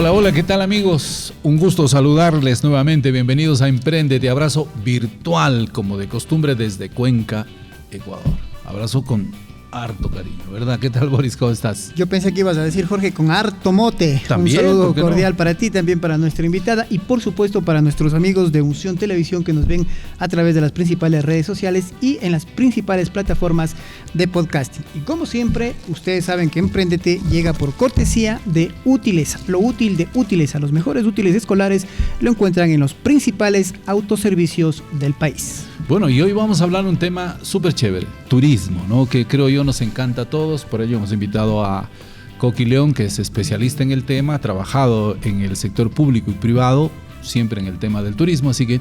Hola, hola, ¿qué tal amigos? Un gusto saludarles nuevamente, bienvenidos a Emprendete, abrazo virtual como de costumbre desde Cuenca, Ecuador. Abrazo con harto cariño, ¿verdad? ¿Qué tal, Boris? ¿Cómo estás? Yo pensé que ibas a decir, Jorge, con harto mote. También, un saludo cordial para ti, también para nuestra invitada y por supuesto para nuestros amigos de Unción Televisión que nos ven a través de las principales redes sociales y en las principales plataformas de podcasting. Y como siempre, ustedes saben que Emprendete llega por cortesía de Útiles. Lo útil de Útiles, a los mejores útiles escolares lo encuentran en los principales autoservicios del país. Bueno, y hoy vamos a hablar un tema súper chévere, turismo, ¿no? Que creo yo nos encanta a todos, por ello hemos invitado a Coqui León, que es especialista en el tema, ha trabajado en el sector público y privado, siempre en el tema del turismo, así que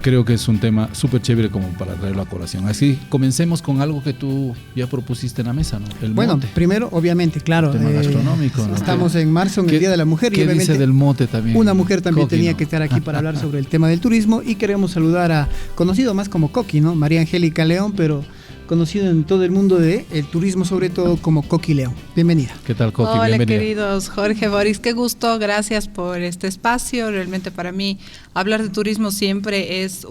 creo que es un tema súper chévere como para traerlo a colación. Así comencemos con algo que tú ya propusiste en la mesa, ¿no? El mote. Primero, obviamente, claro. El tema gastronómico, ¿no? Estamos en marzo, en el Día de la Mujer. ¿Qué dice del mote también? Una mujer también Coqui, tenía ¿no? que estar aquí para hablar sobre el tema del turismo y queremos saludar a, conocido más como Coqui, ¿no? María Angélica León, pero conocido en todo el mundo del turismo, sobre todo como Coqui León. Bienvenida. ¿Qué tal, Coqui? Hola, bienvenida. queridos Jorge, Boris, qué gusto, gracias por este espacio. Realmente para mí hablar de turismo siempre es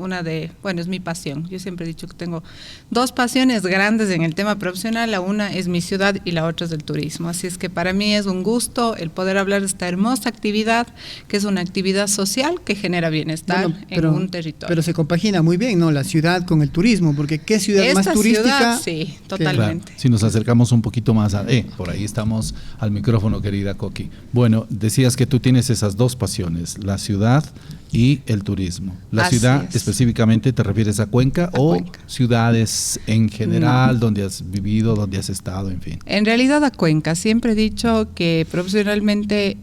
es mi pasión. Yo siempre he dicho que tengo dos pasiones grandes en el tema profesional, la una es mi ciudad y la otra es el turismo. Así es que para mí es un gusto el poder hablar de esta hermosa actividad, que es una actividad social que genera bienestar en un territorio. Pero se compagina muy bien, ¿no? La ciudad con el turismo, porque ¿qué ciudad más turística? Sí, totalmente. Claro, si nos acercamos un poquito más por ahí estamos al micrófono, querida Coqui. Bueno, decías que tú tienes esas dos pasiones, la ciudad y el turismo. La Así ciudad es. Específicamente, ¿te refieres a Cuenca o Cuenca. ciudades en general donde has vivido, donde has estado, en fin? En realidad a Cuenca. Siempre he dicho que profesionalmente,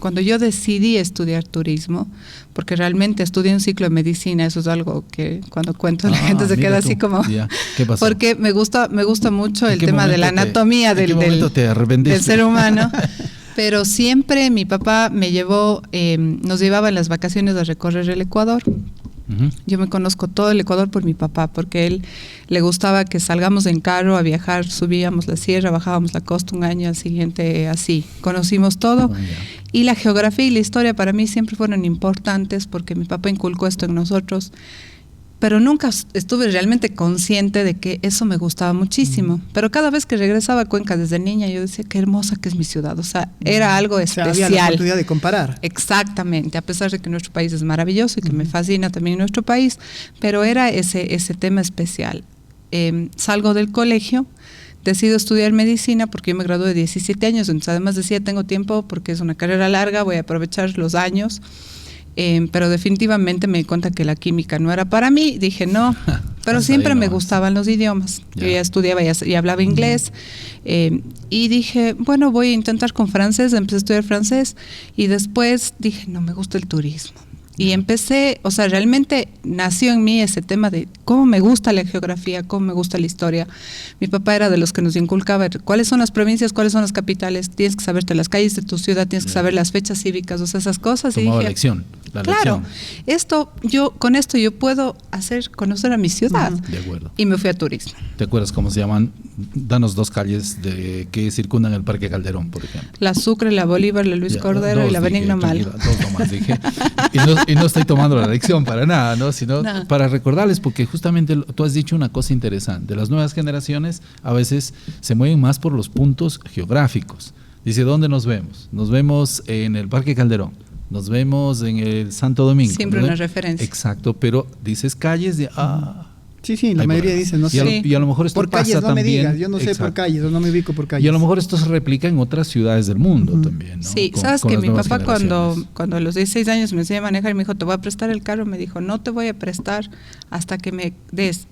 cuando yo decidí estudiar turismo, porque realmente estudié un ciclo de medicina, eso es algo que cuando cuento la gente se queda así como... Ya. ¿Qué pasó? Porque me gusta mucho el tema de la momento anatomía del ser humano. Pero siempre mi papá me llevó, nos llevaba en las vacaciones a recorrer el Ecuador. Uh-huh. Yo me conozco todo el Ecuador por mi papá, porque él le gustaba que salgamos en carro a viajar, subíamos la sierra, bajábamos la costa un año, al siguiente así. Conocimos todo. Y la geografía y la historia para mí siempre fueron importantes porque mi papá inculcó esto en nosotros. Pero nunca estuve realmente consciente de que eso me gustaba muchísimo. Pero cada vez que regresaba a Cuenca desde niña, yo decía, qué hermosa que es mi ciudad. O sea, era algo especial. Había la oportunidad de comparar. Exactamente, a pesar de que nuestro país es maravilloso y que me fascina también nuestro país, pero era ese tema especial. Salgo del colegio, decido estudiar medicina porque yo me gradué de 17 años, entonces además decía, tengo tiempo porque es una carrera larga, voy a aprovechar los años. Pero definitivamente me di cuenta que la química no era para mí, dije no, pero siempre me gustaban los idiomas. Yo ya estudiaba y hablaba inglés y dije, bueno, voy a intentar con francés, empecé a estudiar francés y después dije, no, me gusta el turismo. Y empecé, o sea, realmente nació en mí ese tema de cómo me gusta la geografía, cómo me gusta la historia. Mi papá era de los que nos inculcaba cuáles son las provincias, cuáles son las capitales, tienes que saberte las calles de tu ciudad, tienes que saber las fechas cívicas, o sea, esas cosas. Tomaba y dije, claro, con esto yo puedo hacer conocer a mi ciudad. De acuerdo. Y me fui a turismo. ¿Te acuerdas cómo se llaman? Danos dos calles que circundan el Parque Calderón, por ejemplo. La Sucre, la Bolívar, la Luis Cordero y la Benigno Malo. Dos nomás dije. Y no estoy tomando la lección para nada, ¿no? Sino para recordarles, porque justamente tú has dicho una cosa interesante. Las nuevas generaciones a veces se mueven más por los puntos geográficos. Dice, ¿dónde nos vemos? Nos vemos en el Parque Calderón. Nos vemos en el Santo Domingo. Siempre una referencia. Exacto, pero dices calles de... Sí, la mayoría dice, no sé. Y a lo mejor esto por pasa calles no también, me digas, yo no sé por calles, no me ubico por calles. Y a lo mejor esto se replica en otras ciudades del mundo también, ¿no? Sí, sabes que mi papá cuando a los 16 años me enseñó a manejar, me dijo, te voy a prestar el carro, me dijo, no te voy a prestar hasta que me des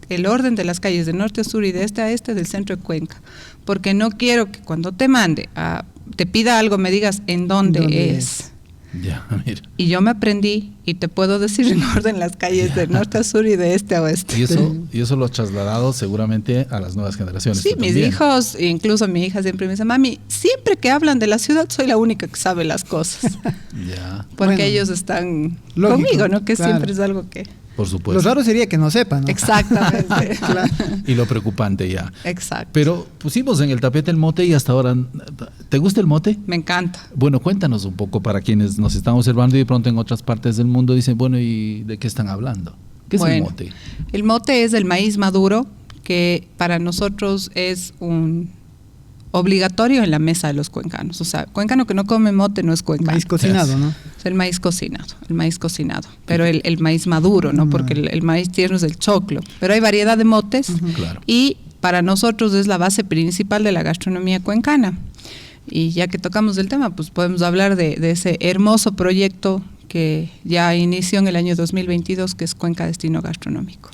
el orden de las calles de norte a sur y de este a este del centro de Cuenca, porque no quiero que cuando te mande, te pida algo, me digas en dónde es. Ya, mira. Y yo me aprendí y te puedo decir en orden las calles de norte a sur y de este a oeste. Y eso lo has trasladado seguramente a las nuevas generaciones. Sí, mis hijos, incluso mi hija siempre me dice, mami, siempre que hablan de la ciudad soy la única que sabe las cosas. Ya. Porque ellos están conmigo, ¿no? Que siempre es algo que... Por supuesto. Lo raro sería que no sepan, ¿no? Exactamente. Claro. Y lo preocupante ya. Exacto. Pero pusimos en el tapete el mote y hasta ahora, ¿te gusta el mote? Me encanta. Bueno, cuéntanos un poco para quienes nos están observando y de pronto en otras partes del mundo dicen, bueno, ¿y de qué están hablando? ¿Qué es el mote? El mote es el maíz maduro, que para nosotros es un obligatorio en la mesa de los cuencanos. O sea, cuencano que no come mote no es cuencano. Maíz cocinado, ¿no? Es el maíz cocinado. Pero el maíz maduro, ¿no? Porque el maíz tierno es el choclo. Pero hay variedad de motes. Claro. Y para nosotros es la base principal de la gastronomía cuencana. Y ya que tocamos el tema, pues podemos hablar de ese hermoso proyecto que ya inició en el año 2022, que es Cuenca Destino Gastronómico.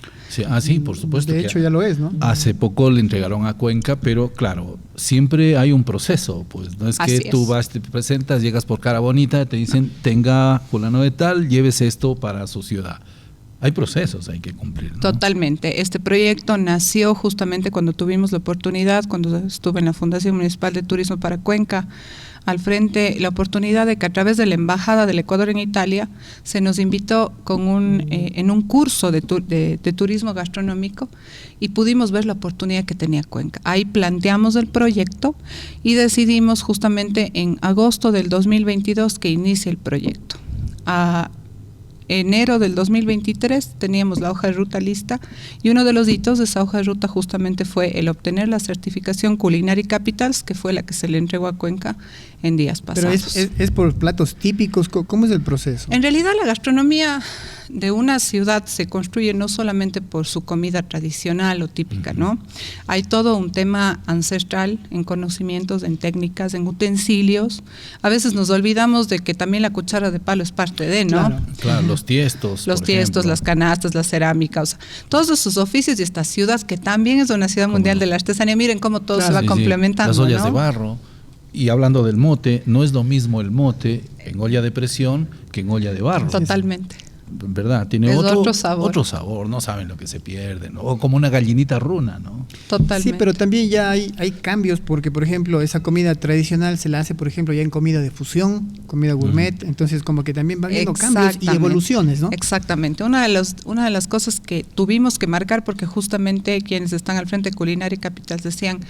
Sí, por supuesto. De hecho, ya lo es, ¿no? Hace poco le entregaron a Cuenca, pero claro, siempre hay un proceso, pues no es que tú vas, te presentas, llegas por cara bonita, te dicen, tenga fulano de tal, llévese esto para su ciudad. Hay procesos, hay que cumplir, ¿no? Totalmente. Este proyecto nació justamente cuando tuvimos la oportunidad, cuando estuve en la Fundación Municipal de Turismo para Cuenca, al frente, la oportunidad de que a través de la Embajada del Ecuador en Italia se nos invitó en un curso de turismo gastronómico y pudimos ver la oportunidad que tenía Cuenca. Ahí planteamos el proyecto y decidimos justamente en agosto del 2022 que inicie el proyecto. A enero del 2023 teníamos la hoja de ruta lista y uno de los hitos de esa hoja de ruta justamente fue el obtener la certificación Culinary Capitals, que fue la que se le entregó a Cuenca en días pasados. Pero es por platos típicos, ¿cómo es el proceso? En realidad la gastronomía de una ciudad se construye no solamente por su comida tradicional o típica, ¿no? Hay todo un tema ancestral en conocimientos, en técnicas, en utensilios. A veces nos olvidamos de que también la cuchara de palo es parte de, ¿no? Claro, los tiestos. Los tiestos, las canastas, la cerámica, o sea, todos esos oficios y esta ciudad que también es una ciudad mundial de la artesanía. Miren cómo todo se va complementando. Las ollas ¿no? de barro. Y hablando del mote, no es lo mismo el mote en olla de presión que en olla de barro. Totalmente. ¿Verdad? Tiene es otro sabor, no saben lo que se pierde, ¿no? O como una gallinita runa, ¿no? Totalmente. Sí, pero también ya hay cambios porque, por ejemplo, esa comida tradicional se la hace, por ejemplo, ya en comida de fusión, comida gourmet, entonces como que también van viendo cambios y evoluciones, ¿no? Exactamente. Una de las cosas que tuvimos que marcar, porque justamente quienes están al frente de Culinary Capitals decían,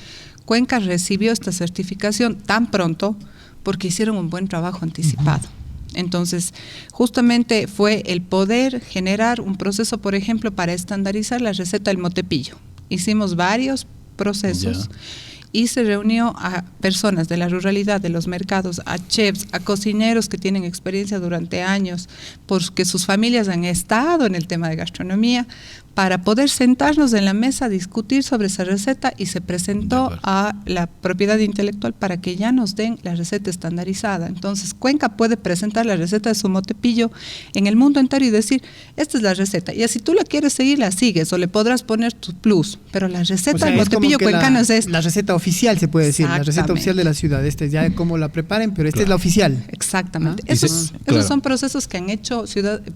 Cuenca recibió esta certificación tan pronto porque hicieron un buen trabajo anticipado. Entonces, justamente fue el poder generar un proceso, por ejemplo, para estandarizar la receta del motepillo. Hicimos varios procesos y se reunió a personas de la ruralidad, de los mercados, a chefs, a cocineros que tienen experiencia durante años, porque sus familias han estado en el tema de gastronomía, para poder sentarnos en la mesa a discutir sobre esa receta y se presentó a la propiedad intelectual para que ya nos den la receta estandarizada. Entonces, Cuenca puede presentar la receta de su motepillo en el mundo entero y decir, esta es la receta. Y si tú la quieres seguir, la sigues o le podrás poner tu plus. Pero la receta del motepillo cuencano es esta. La receta oficial se puede decir, la receta oficial de la ciudad. Esta es ya como la preparen, pero esta es la oficial. Exactamente. Esos son procesos que han hecho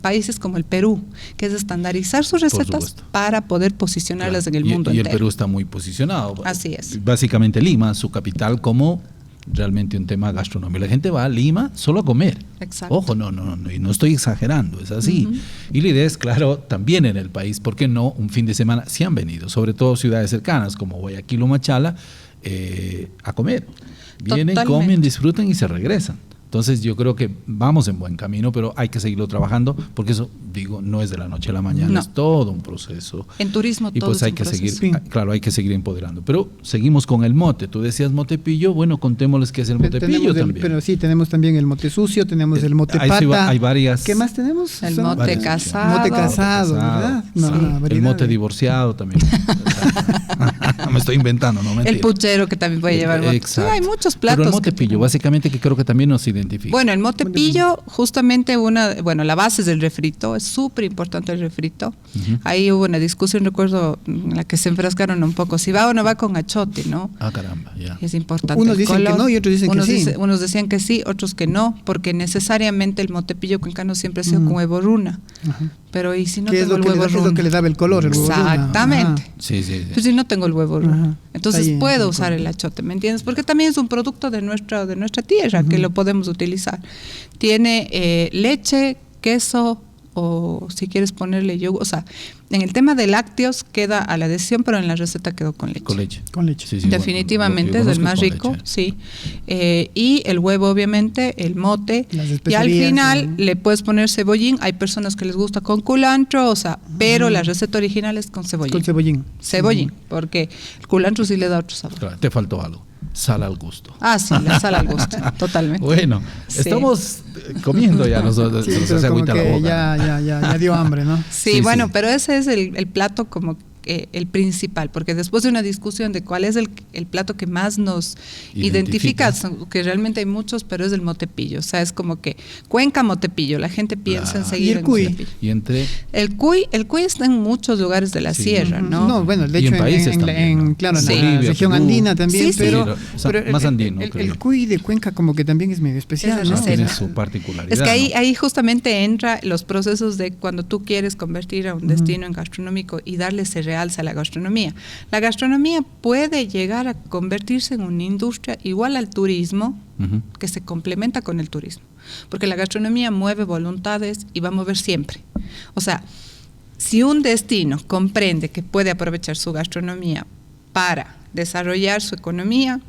países como el Perú, que es estandarizar sus recetas para poder posicionarlas en el mundo entero. Y el Perú está muy posicionado. Así es. Básicamente Lima, su capital, como realmente un tema gastronómico. La gente va a Lima solo a comer. Exacto. Ojo, no, y no estoy exagerando, es así. Y la idea es, claro, también en el país, ¿por qué no? Un fin de semana, sí han venido, sobre todo ciudades cercanas como Guayaquil o Machala, a comer. Vienen, comen, disfrutan y se regresan. Entonces yo creo que vamos en buen camino, pero hay que seguirlo trabajando, porque eso, digo, no es de la noche a la mañana, es todo un proceso. En turismo todo pues hay que seguir, claro, hay que seguir empoderando. Pero seguimos con el mote. Tú decías motepillo, bueno, contémosles qué es el motepillo también. Pero sí, tenemos también el mote sucio, tenemos el mote pata. Hay varias. ¿Qué más tenemos? El mote casado. Mote casado, ¿verdad? El mote divorciado también. Me estoy inventando, no mentira. El puchero que también puede llevar mote. Sí, hay muchos platos. Pero el motepillo, básicamente, que creo que también nos identifica. Bueno, el motepillo, justamente la base es el refrito, es súper importante el refrito. Ahí hubo una discusión, recuerdo, en la que se enfrascaron un poco, si va o no va con achote, ¿no? Ah, caramba, ya. Es importante. Unos dicen que no y otros dicen que sí. Unos decían que sí, otros que no, porque necesariamente el motepillo cuencano siempre ha sido con huevo runa. Pero ¿y si no tengo el huevo runa? Es lo que le daba el color, el huevo runa. Exactamente. Sí. Pero si no tengo el huevo runa, entonces puedo usar el achote, ¿me entiendes? Porque también es un producto de nuestra tierra que lo podemos utilizar. Tiene leche, queso, o si quieres ponerle yogur. O sea, en el tema de lácteos queda a la decisión, pero en la receta quedó con leche. Con leche. Con leche. Sí, sí, Definitivamente bueno, es el más rico, leche. sí. Y el huevo, obviamente, el mote. Y al final le puedes poner cebollín. Hay personas que les gusta con culantro, o sea, pero la receta original es con cebollín. Con cebollín. Cebollín, porque el culantro sí le da otro sabor. Claro, te faltó algo. Sal al gusto. Ah, sí, la sal al gusto, totalmente. Bueno, Sí. estamos comiendo ya nosotros. Sí, se nos pero hace como agüita la que boca. ya dio hambre, ¿no? Sí, Sí, bueno, sí. pero ese es el plato como el principal, porque después de una discusión de cuál es el plato que más nos identifica, que realmente hay muchos, pero es el motepillo. O sea, es como que Cuenca, motepillo. La gente piensa Claro. enseguida ¿Y el en cuy? motepillo. Y entre El cuy está en muchos lugares de la Sí. sierra, ¿no? No, bueno, de Y hecho en países también, ¿no? claro, en Sí. la Bolivia, región Perú. andina también, Sí, sí. pero, O sea, más andino, creo yo. el cuy de Cuenca como que también es medio especial, Es ¿no? la tiene receta. su particularidad. Es que ¿no? ahí justamente entra los procesos de cuando tú quieres convertir a un destino en gastronómico y darle ese realce a la gastronomía. La gastronomía puede llegar a convertirse en una industria igual al turismo, Ujú. que se complementa con el turismo, porque la gastronomía mueve voluntades y va a mover siempre. O sea, si un destino comprende que puede aprovechar su gastronomía para desarrollar su economía,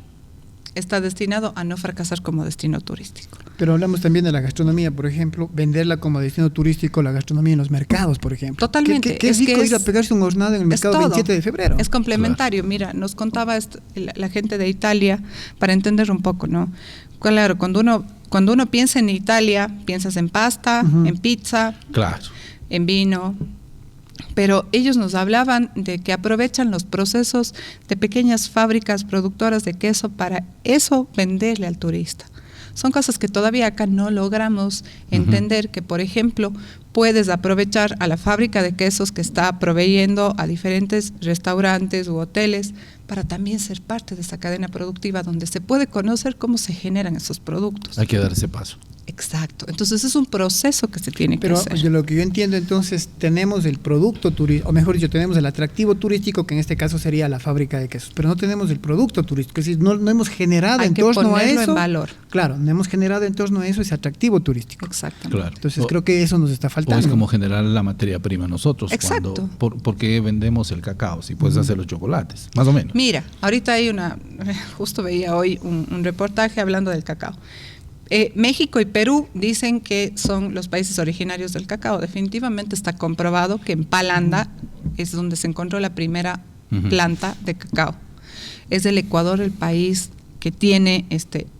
está destinado a no fracasar como destino turístico. Pero hablamos también de la gastronomía, por ejemplo, venderla como destino turístico, la gastronomía en los mercados, por ejemplo. Totalmente. Qué Es rico que ir a es- pegarse un hornado en el mercado todo. 27 de febrero. Es complementario. Mira, nos contaba la gente de Italia, para entender un poco, ¿no? Claro, cuando uno piensa en Italia, piensas en pasta, Ujú. en pizza, Claro. en vino, pero ellos nos hablaban de que aprovechan los procesos de pequeñas fábricas productoras de queso para eso venderle al turista. Son cosas que todavía acá no logramos entender, que por ejemplo puedes aprovechar a la fábrica de quesos que está proveyendo a diferentes restaurantes u hoteles para también ser parte de esa cadena productiva donde se puede conocer cómo se generan esos productos. Hay que dar ese paso. Exacto. Entonces es un proceso que se tiene Pero que hacer. lo que yo entiendo entonces, tenemos el producto turístico, o mejor dicho, tenemos el atractivo turístico, que en este caso sería la fábrica de quesos, pero no tenemos el producto turístico, es decir, no hemos generado Hay en que torno a ponerlo eso. en valor. Claro, no hemos generado en torno a eso ese atractivo turístico. Exactamente. Claro. Entonces creo que eso nos está O faltando. es como generar la materia prima nosotros. Exacto. ¿Por qué vendemos el cacao? Si puedes hacer los chocolates, más o menos. Mira, ahorita hay justo veía hoy un reportaje hablando del cacao. México y Perú dicen que son los países originarios del cacao. Definitivamente está comprobado que en Palanda es donde se encontró la primera planta de cacao. Es el Ecuador el país que tiene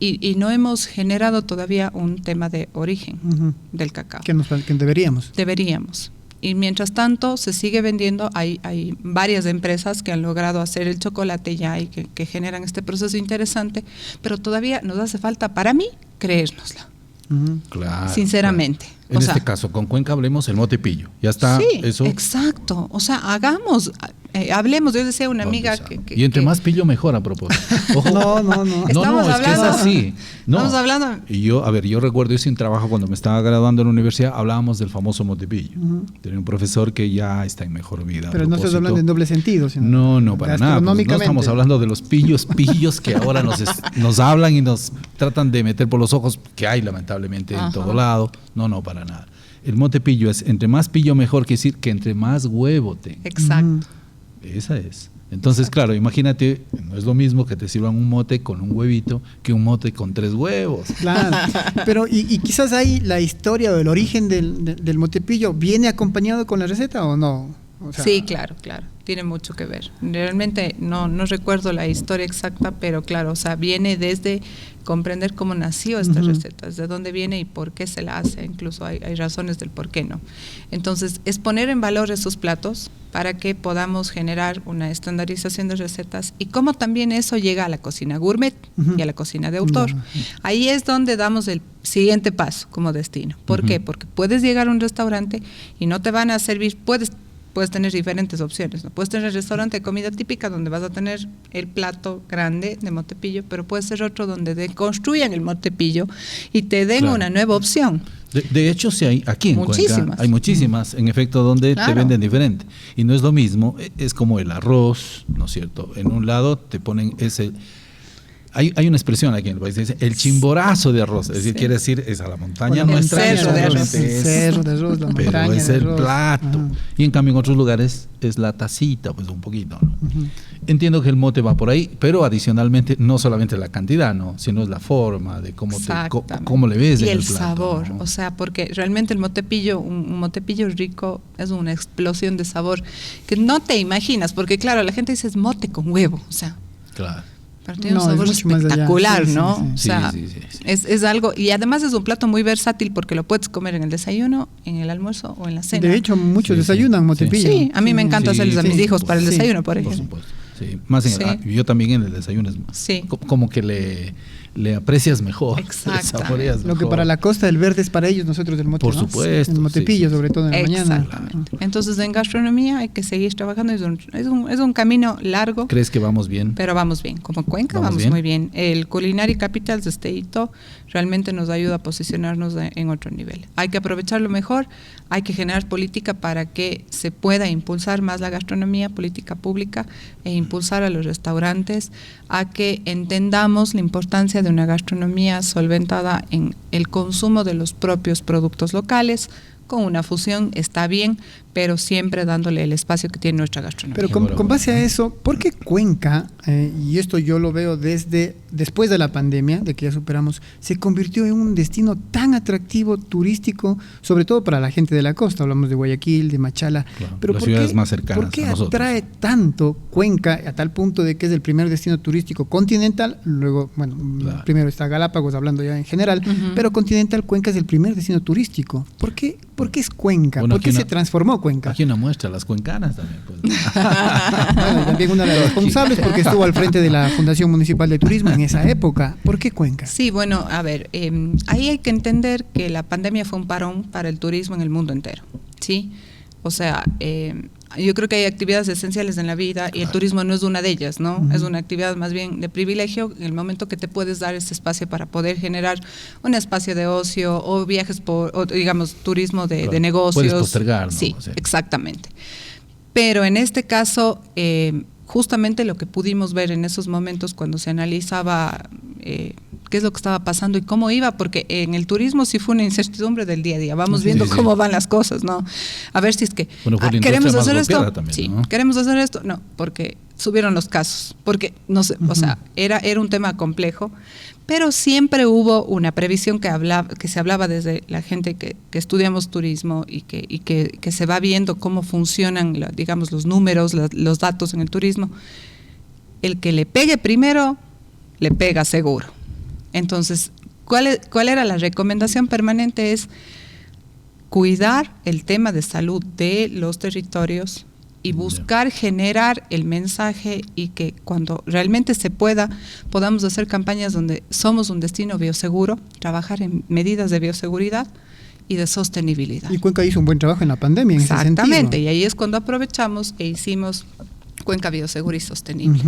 y no hemos generado todavía un tema de origen Ujú. del cacao. Que deberíamos. Deberíamos. Y mientras tanto se sigue vendiendo, hay varias empresas que han logrado hacer el chocolate ya y que generan este proceso interesante, pero todavía nos hace falta, para mí, creérnosla, Ujú. Claro. sinceramente. claro. En este caso, con Cuenca hablemos el motepillo. Ya está. Sí, Eso. exacto. O sea, hablemos. Yo decía a una amiga Vamos a- que y entre más pillo mejor, a propósito. Ojo. No. No, Estamos es que es hablando- así. No. Estamos hablando. Y yo recuerdo, yo sin trabajo, cuando me estaba graduando en la universidad, hablábamos del famoso motepillo. Tenía un profesor que ya está en mejor vida. a Pero no estás propósito. hablando en doble sentido, sino No, para nada. Pues no gastronómicamente. estamos hablando de los pillos que ahora nos hablan y nos tratan de meter por los ojos, que hay lamentablemente en Ajá. todo lado. No, para nada. El motepillo es entre más pillo mejor, que decir que entre más huevo tenga. Exacto. Esa es. Entonces, claro, imagínate, no es lo mismo que te sirvan un mote con un huevito que un mote con 3 huevos. Claro, pero y quizás ahí la historia o el origen del motepillo viene acompañado con la receta o no. O sea, Sí, claro, tiene mucho que ver. Realmente no recuerdo la historia exacta, pero claro, o sea, viene desde comprender cómo nació esta receta, desde dónde viene y por qué se la hace, incluso hay razones del por qué no. Entonces, es poner en valor esos platos para que podamos generar una estandarización de recetas y cómo también eso llega a la cocina gourmet y a la cocina de autor. Ahí es donde damos el siguiente paso como destino. ¿Por qué? Porque puedes llegar a un restaurante y no te van a servir, puedes tener diferentes opciones, ¿no? Puedes tener el restaurante de comida típica donde vas a tener el plato grande de motepillo, pero puede ser otro donde deconstruyan el motepillo y te den Claro. una nueva opción. De hecho, sí hay aquí en Muchísimas. Cuenca, hay muchísimas, en efecto, donde te Claro. venden diferente. Y no es lo mismo, es como el arroz, ¿no es cierto? En un lado te ponen hay una expresión aquí en el país, dice el chimborazo de arroz, es decir, quiere decir, es a la montaña, no entra necesariamente el cerro de arroz, la montaña pero es de el arroz. plato. Ajá. Y en cambio en otros lugares es la tacita, pues un poquito, ¿no? Entiendo que el mote va por ahí, pero adicionalmente no solamente la cantidad, ¿no? Sino es la forma de cómo le ves y en el plato, sabor, ¿no? O sea, porque realmente el motepillo, un motepillo rico es una explosión de sabor que no te imaginas, porque claro, la gente dice es mote con huevo, o sea, Claro. pero tiene No, un sabor es mucho más allá. espectacular, Sí, ¿no? sí, sí. O sea, Sí. es algo, y además es un plato muy versátil porque lo puedes comer en el desayuno, en el almuerzo o en la cena. De hecho, muchos Sí, desayunan sí. motepillo. Sí, a mí me encanta hacerles a mis hijos para el sí, desayuno, por Por ejemplo. supuesto. Sí. Más yo también en el desayuno es Sí. como que le aprecias mejor, le Exactamente. saboreas Lo que mejor. para la costa del verde es para ellos, nosotros del mote. Por ¿no? supuesto, El motepillo, sí. sobre todo en la mañana. Exactamente. Entonces, en gastronomía hay que seguir trabajando. Es un camino largo, ¿Crees que vamos bien? pero vamos bien. Como Cuenca ¿Vamos vamos bien? muy bien. El Culinary Capital de este hito realmente nos ayuda a posicionarnos en otro nivel. Hay que aprovecharlo mejor, hay que generar política para que se pueda impulsar más la gastronomía, política pública, e impulsar a los restaurantes a que entendamos la importancia de una gastronomía solventada en el consumo de los propios productos locales. Con una fusión está bien, pero siempre dándole el espacio que tiene nuestra gastronomía. Pero con base a eso, ¿por qué Cuenca, y esto yo lo veo después de la pandemia, de que ya superamos, se convirtió en un destino tan atractivo, turístico, sobre todo para la gente de la costa? Hablamos de Guayaquil, de Machala. Claro, Pero las ¿por ciudades qué, más cercanas ¿por qué a nosotros? atrae tanto Cuenca a tal punto de que es el primer destino turístico continental? Luego, bueno, Claro. primero está Galápagos, hablando ya en general, pero continental, Cuenca es el primer destino turístico. ¿Por qué es Cuenca? Bueno, ¿Por qué aquí se transformó Cuenca? Aquí una muestra, las cuencanas también. Pues. Bueno, y también una de las responsables porque estuvo al frente de la Fundación Municipal de Turismo en esa época. ¿Por qué Cuenca? Sí, bueno, a ver, ahí hay que entender que la pandemia fue un parón para el turismo en el mundo entero, ¿sí? O sea, yo creo que hay actividades esenciales en la vida y el turismo no es una de ellas, ¿no? Es una actividad más bien de privilegio en el momento que te puedes dar ese espacio para poder generar un espacio de ocio o viajes o digamos, turismo de negocios. Puedes postergar, ¿no? Sí, O sea. exactamente. Pero en este caso, justamente lo que pudimos ver en esos momentos cuando se analizaba qué es lo que estaba pasando y cómo iba, porque en el turismo sí fue una incertidumbre del día a día. Vamos viendo cómo van las cosas, ¿no? A ver si es que queremos hacer esto, también, sí, ¿no? queremos hacer esto, no, porque subieron los casos, porque no sé, o sea, era un tema complejo, pero siempre hubo una previsión que se hablaba desde la gente que estudiamos turismo y que se va viendo cómo funcionan, digamos, los números, los datos en el turismo. El que le pegue primero, le pega seguro. Entonces, ¿cuál era la recomendación permanente? Es cuidar el tema de salud de los territorios y buscar generar el mensaje y que cuando realmente se pueda, podamos hacer campañas donde somos un destino bioseguro, trabajar en medidas de bioseguridad y de sostenibilidad. Y Cuenca hizo un buen trabajo en la pandemia en ese sentido. Exactamente, y ahí es cuando aprovechamos e hicimos Cuenca Biosegura y Sostenible,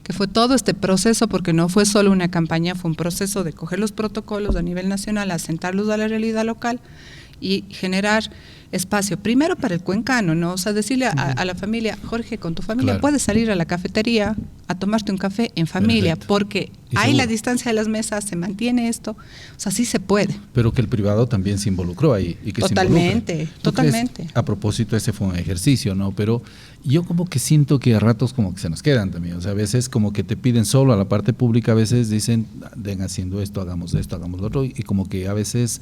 que fue todo este proceso, porque no fue solo una campaña, fue un proceso de coger los protocolos a nivel nacional, asentarlos a la realidad local y generar espacio, primero para el cuencano, ¿no? O sea, decirle a la familia, Jorge, con tu familia puedes salir a la cafetería a tomarte un café en familia, porque hay la distancia de las mesas, se mantiene esto, o sea, sí se puede. Pero que el privado también se involucró ahí. Y que totalmente. A propósito, ese fue un ejercicio, ¿no? Pero yo como que siento que a ratos como que se nos quedan también, o sea, a veces como que te piden solo a la parte pública, a veces dicen, ven haciendo esto, hagamos lo otro, y como que a veces...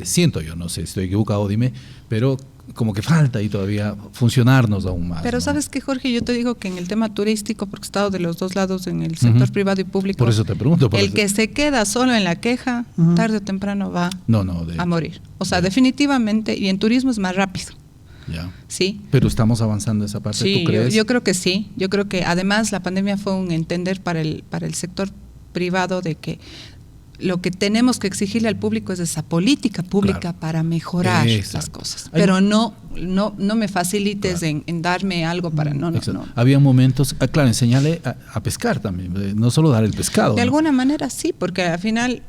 siento yo, no sé, estoy equivocado, dime, pero como que falta ahí todavía funcionarnos aún más. Pero ¿no? sabes que, Jorge, yo te digo que en el tema turístico, porque he estado de los dos lados en el sector privado y público, por eso te pregunto. Que se queda solo en la queja, tarde o temprano va a morir. O sea, definitivamente, y en turismo es más rápido. Ya. Sí. Pero estamos avanzando esa parte, sí, ¿tú crees? Yo creo que sí. Yo creo que además la pandemia fue un entender para el sector privado de que lo que tenemos que exigirle al público es esa política pública para mejorar las cosas. Pero no me facilites en darme algo para... No. Había momentos, claro, enseñarle a pescar también, no solo dar el pescado. De alguna manera sí, porque al final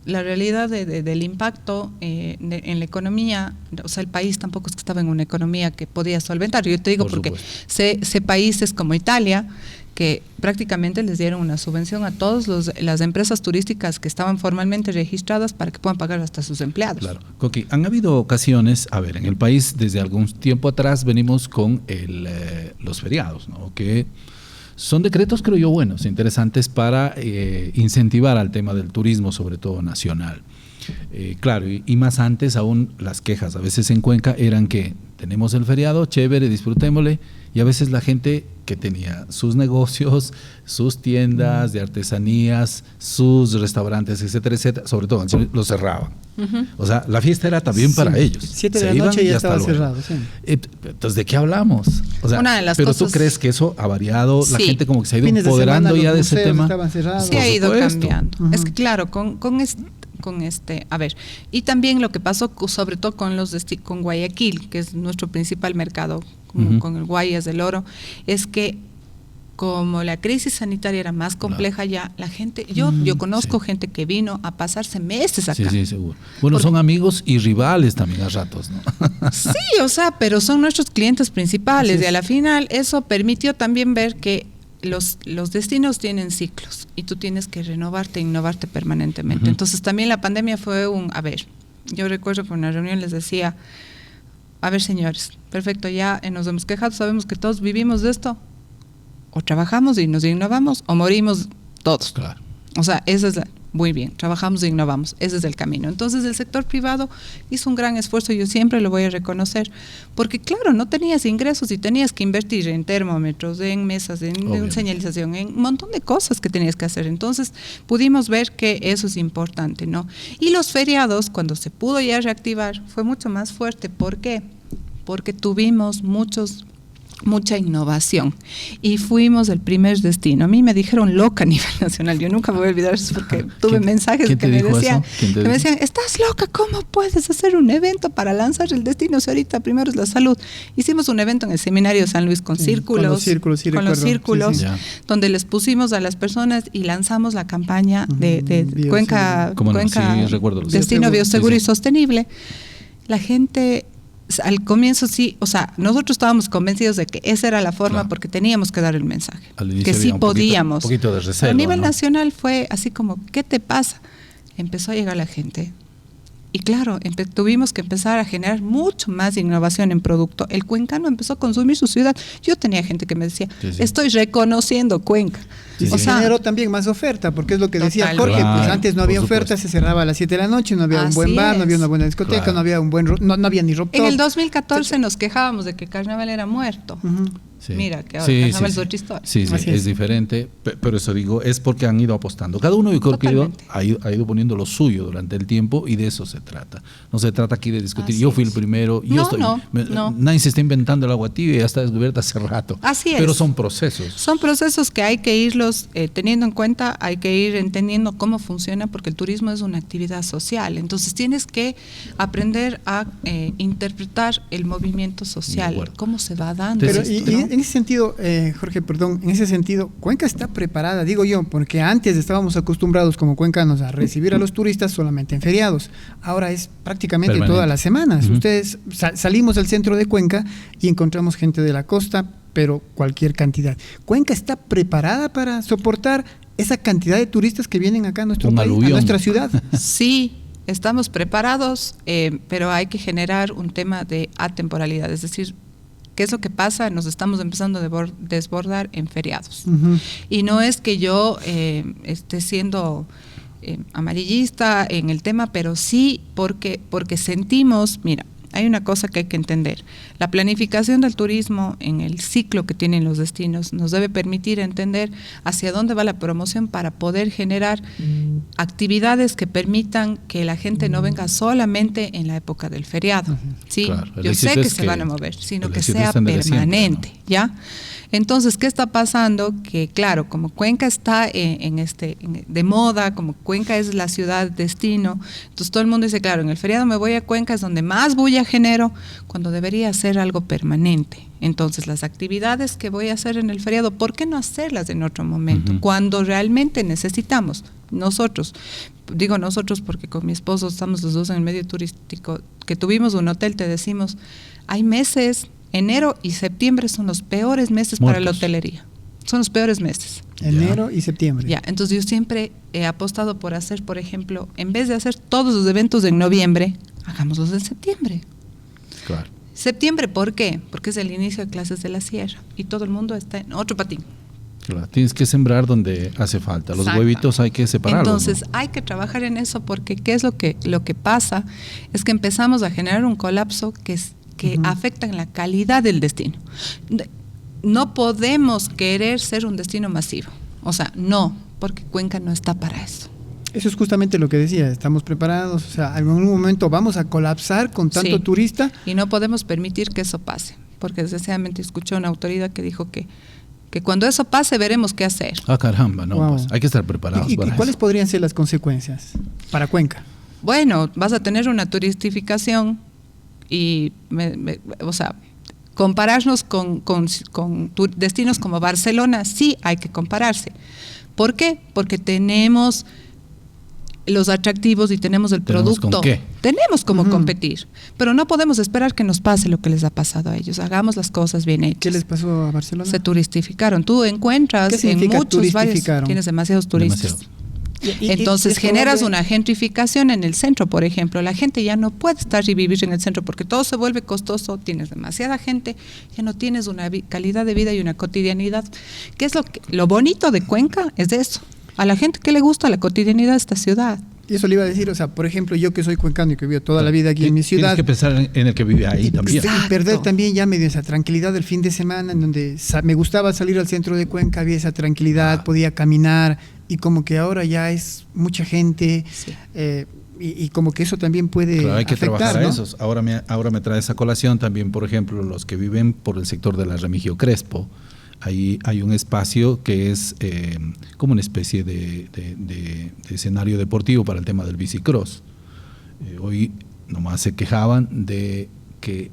la realidad del impacto en la economía, o sea, el país tampoco es que estaba en una economía que podía solventar. Yo te digo porque sé países como Italia, que prácticamente les dieron una subvención a todas las empresas turísticas que estaban formalmente registradas para que puedan pagar hasta sus empleados. Claro. Coqui, han habido ocasiones, a ver, en el país desde algún tiempo atrás venimos con los feriados, ¿no? Que son decretos, creo yo, buenos, interesantes para incentivar al tema del turismo, sobre todo nacional. Claro, y más antes aún las quejas a veces en Cuenca eran que tenemos el feriado, chévere, disfrutémosle, y a veces la gente que tenía sus negocios, sus tiendas de artesanías, sus restaurantes, etcétera, etcétera, sobre todo los cerraban. O sea, la fiesta era también para ellos. 7 de la noche ya estaba cerrado. Sí. Entonces, ¿de qué hablamos? O sea, una de las pero cosas, ¿tú crees que eso ha variado? Sí. La gente como que se ha ido Fines de empoderando semana, ya de los ese museos tema. estaban cerrados. Sí, ha ido supuesto. cambiando. Es que claro, a ver, y también lo que pasó sobre todo con Guayaquil, que es nuestro principal mercado, con el Guayas del Oro, es que como la crisis sanitaria era más compleja ya, la gente, yo conozco gente que vino a pasarse meses acá. Sí, seguro. Bueno, son amigos y rivales también a ratos, ¿no? Sí, o sea, pero son nuestros clientes principales y a la final eso permitió también ver que los destinos tienen ciclos y tú tienes que renovarte, innovarte permanentemente. Entonces también la pandemia fue yo recuerdo que en una reunión les decía, a ver señores, perfecto, ya nos hemos quejado, sabemos que todos vivimos de esto, o trabajamos y nos innovamos o morimos todos. Claro. O sea, muy bien, trabajamos e innovamos, ese es el camino. Entonces el sector privado hizo un gran esfuerzo, yo siempre lo voy a reconocer, porque claro, no tenías ingresos y tenías que invertir en termómetros, en mesas, en señalización, en un montón de cosas que tenías que hacer. Entonces pudimos ver que eso es importante, ¿no? Y los feriados, cuando se pudo ya reactivar, fue mucho más fuerte. ¿Por qué? Porque tuvimos mucha innovación y fuimos el primer destino. A mí me dijeron loca a nivel nacional, yo nunca me voy a olvidar eso porque tuve mensajes que me decían, estás loca, ¿cómo puedes hacer un evento para lanzar el destino si ahorita primero es la salud? Hicimos un evento en el seminario de San Luis con círculos, con los círculos, donde les pusimos a las personas y lanzamos la campaña de Cuenca, Destino Bioseguro y Sostenible. La gente al comienzo sí, o sea, nosotros estábamos convencidos de que esa era la forma porque teníamos que dar el mensaje, que sí podíamos. Un poquito de reserva, a nivel ¿no? nacional fue así como, ¿qué te pasa? Empezó a llegar la gente. Y claro, tuvimos que empezar a generar mucho más innovación en producto. El cuencano empezó a consumir su ciudad. Yo tenía gente que me decía, estoy reconociendo Cuenca. Y se generó también más oferta, porque es lo que decía Jorge, pues antes no había oferta, se cerraba a las 7 de la noche, no había un buen bar, no había una buena discoteca, no había no había ni rock top. En el 2014 nos quejábamos de que Carnaval era muerto. Sí. Mira, que ahora Carnaval es otra historia. Sí, es diferente, pero eso digo, es porque han ido apostando. Cada uno, yo creo que ha ido poniendo lo suyo durante el tiempo y de eso se trata. No se trata aquí de discutir, yo fui el primero, nadie se está inventando el agua tibia, ya está descubierta hace rato. Así es. Pero son procesos. Son procesos que hay que irlos teniendo en cuenta, hay que ir entendiendo cómo funciona, porque el turismo es una actividad social. Entonces tienes que aprender a interpretar el movimiento social, cómo se va dando. Pero en ese sentido, Jorge, en ese sentido, Cuenca está preparada, digo yo, porque antes estábamos acostumbrados como cuencanos a recibir a los turistas solamente en feriados. Ahora es prácticamente todas las semanas. Ustedes salimos al centro de Cuenca y encontramos gente de la costa, pero cualquier cantidad. ¿Cuenca está preparada para soportar esa cantidad de turistas que vienen acá a nuestro país, a nuestra ciudad? Sí, estamos preparados, pero hay que generar un tema de atemporalidad, es decir, ¿qué es lo que pasa? Nos estamos empezando a desbordar en feriados. Y no es que yo esté siendo amarillista en el tema, pero sí porque sentimos, mira, hay una cosa que hay que entender. La planificación del turismo en el ciclo que tienen los destinos nos debe permitir entender hacia dónde va la promoción para poder generar actividades que permitan que la gente no venga solamente en la época del feriado. ¿Sí? Claro, yo sé que se van a mover, sino que sea permanente, ¿ya? Entonces, ¿qué está pasando? Que claro, como Cuenca está de moda, como Cuenca es la ciudad destino, entonces todo el mundo dice, claro, en el feriado me voy a Cuenca, es donde más bulla genero, cuando debería ser algo permanente. Entonces, las actividades que voy a hacer en el feriado, ¿por qué no hacerlas en otro momento? Cuando realmente necesitamos, nosotros, digo nosotros porque con mi esposo estamos los dos en el medio turístico, que tuvimos un hotel, te decimos, hay meses, enero y septiembre son los peores meses para la hotelería. Son los peores meses. Enero y septiembre. Ya, entonces yo siempre he apostado por hacer, por ejemplo, en vez de hacer todos los eventos en noviembre, hagámoslos en septiembre. Claro. Septiembre, ¿por qué? Porque es el inicio de clases de la sierra y todo el mundo está en otro patín. Claro, tienes que sembrar donde hace falta. Los Exacto. huevitos hay que separarlos. Entonces, ¿no? hay que trabajar en eso porque ¿qué es lo que pasa? Es que empezamos a generar un colapso que afecta en la calidad del destino. No podemos querer ser un destino masivo. O sea, no, porque Cuenca no está para eso. Eso es justamente lo que decía, estamos preparados, o sea, en algún momento vamos a colapsar con tanto turista. Y no podemos permitir que eso pase, porque desgraciadamente escuché una autoridad que dijo que cuando eso pase veremos qué hacer. Ah, caramba, no, Wow. pues hay que estar preparados ¿Y para cuáles eso. podrían ser las consecuencias para Cuenca? Bueno, vas a tener una turistificación y, o sea, compararnos con destinos como Barcelona, sí hay que compararse. ¿Por qué? Porque tenemos los atractivos y tenemos el ¿Tenemos producto. con qué? Tenemos cómo competir, pero no podemos esperar que nos pase lo que les ha pasado a ellos. Hagamos las cosas bien hechas. ¿Qué les pasó a Barcelona? Se turistificaron. Tú encuentras ¿Qué en significa muchos varios, turistificaron? tienes demasiados turistas. Demasiado. Entonces es generas probable- una gentrificación en el centro, por ejemplo. La gente ya no puede estar y vivir en el centro porque todo se vuelve costoso, tienes demasiada gente, ya no tienes una calidad de vida y una cotidianidad. ¿Qué es lo bonito de Cuenca? Es de eso. A la gente que le gusta la cotidianidad de esta ciudad. Y eso le iba a decir, o sea, por ejemplo, yo que soy cuencano y que vivo toda la vida aquí en mi ciudad. Tienes que pensar en el que vive ahí también. Exacto. Y perder también ya medio esa tranquilidad del fin de semana, en donde me gustaba salir al centro de Cuenca, había esa tranquilidad, podía caminar, y como que ahora ya es mucha gente, Sí. y como que eso también puede Claro, hay que afectar, trabajar a ¿no? esos. Ahora me trae esa colación también, por ejemplo, los que viven por el sector de la Remigio Crespo. Ahí hay un espacio que es como una especie de escenario deportivo para el tema del bicicross. Hoy nomás se quejaban de que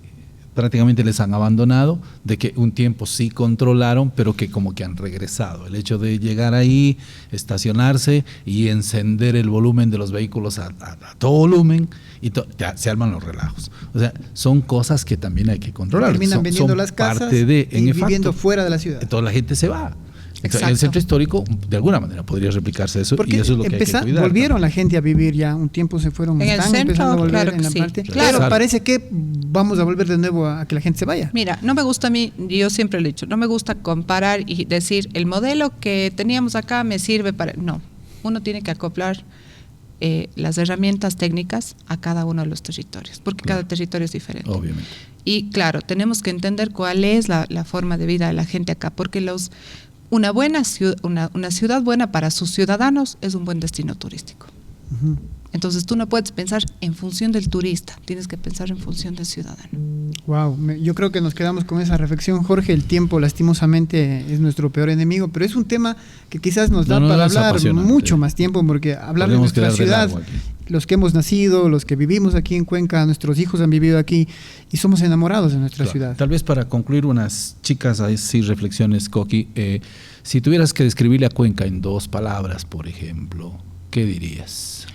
prácticamente les han abandonado, de que un tiempo sí controlaron, pero que como que han regresado. El hecho de llegar ahí, estacionarse y encender el volumen de los vehículos a todo volumen, y ya se arman los relajos. O sea, son cosas que también hay que controlar. Terminan vendiendo son las casas parte de, en y efecto, viviendo fuera de la ciudad. toda la gente se va. Entonces, Exacto. el centro histórico, de alguna manera, podría replicarse eso, Porque y eso es lo que hay que cuidar. volvieron la gente a vivir ya, un tiempo se fueron, En el están centro, empezando a volver claro en que la sí. parte, Claro. pero parece que vamos a volver de nuevo a que la gente se vaya. Mira, no me gusta a mí, yo siempre lo he dicho, no me gusta comparar y decir, el modelo que teníamos acá me sirve para... No, uno tiene que acoplar las herramientas técnicas a cada uno de los territorios, porque Claro. cada territorio es diferente. Obviamente. Y claro, tenemos que entender cuál es la forma de vida de la gente acá, porque una ciudad buena para sus ciudadanos es un buen destino turístico. Ujú. Entonces tú no puedes pensar en función del turista, tienes que pensar en función del ciudadano. Wow, yo creo que nos quedamos con esa reflexión, Jorge. El tiempo, lastimosamente, es nuestro peor enemigo, pero es un tema que quizás nos da para es hablar apasionante. mucho más tiempo, porque hablar de Podemos nuestra quedar de ciudad, largo aquí. los que hemos nacido, los que vivimos aquí en Cuenca, nuestros hijos han vivido aquí y somos enamorados de nuestra Claro. ciudad. Tal vez para concluir unas chicas así reflexiones, Coqui, si tuvieras que describirle a Cuenca en 2 palabras, por ejemplo, ¿qué dirías?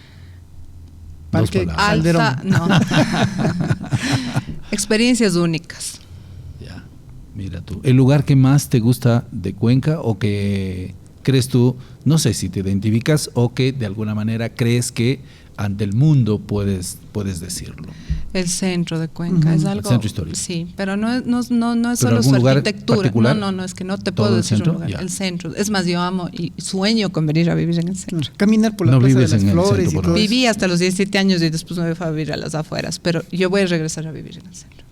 Parque 2 palabras. Calderón. No. Experiencias únicas. Ya, mira tú. ¿El lugar que más te gusta de Cuenca o que crees tú, no sé si te identificas o que de alguna manera crees que ante el mundo puedes decirlo? El centro de Cuenca es Ujú. algo. El centro histórico. Sí, pero no es ¿Pero solo algún su lugar arquitectura. particular? No, es que no te ¿Todo puedo el decir centro? un lugar. Ya. El centro. Es más, yo amo y sueño con venir a vivir en el centro. Caminar por la No Plaza de vives las en el Flores centro, y por todo ahora. eso. Viví hasta los 17 años y después me fui a vivir a las afueras, pero yo voy a regresar a vivir en el centro.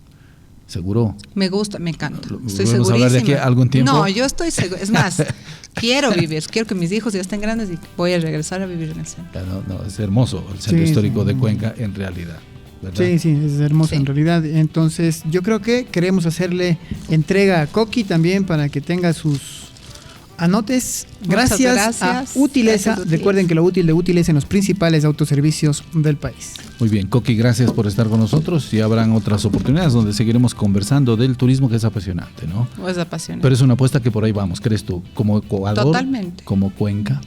¿Seguro? Me gusta, me encanta. Estoy ¿Volvemos a hablar de aquí segurísima. algún tiempo? No, yo estoy segura. Es más, quiero que mis hijos ya estén grandes y voy a regresar a vivir en el centro. No, es hermoso el centro Sí, histórico sí. de Cuenca en realidad, ¿verdad? Sí, es hermoso Sí. en realidad. Entonces, yo creo que queremos hacerle entrega a Coqui también para que tenga sus anotes. Muchas Gracias a gracias. Utilesa. Gracias, Utilesa. Recuerden que lo útil de Utilesa en los principales autoservicios del país. Muy bien, Coqui, gracias por estar con nosotros y habrán otras oportunidades donde seguiremos conversando del turismo, que es apasionante, ¿no? Es apasionante. Pero es una apuesta que por ahí vamos, ¿crees tú? Como Ecuador, Totalmente. como Cuenca.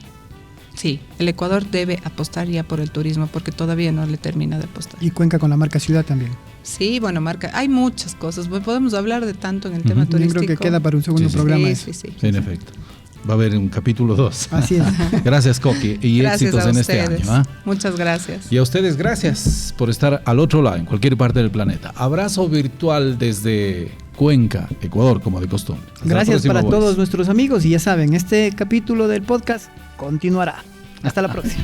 Sí, el Ecuador debe apostar ya por el turismo porque todavía no le termina de apostar. Y Cuenca con la marca ciudad también. Sí, bueno, hay muchas cosas. Podemos hablar de tanto en el Ujú. tema Yo turístico. creo que queda para un segundo Sí, sí. programa Sí, eso. sí, sí. En efecto. Va a haber un capítulo 2. Así es. Gracias, Coqui, y Gracias éxitos a en este ustedes. año. Muchas gracias. Y a ustedes, gracias por estar al otro lado, en cualquier parte del planeta. Abrazo virtual desde Cuenca, Ecuador, como de costumbre. Hasta la Gracias próxima, para boys. todos nuestros amigos y ya saben, este capítulo del podcast continuará. Hasta la próxima.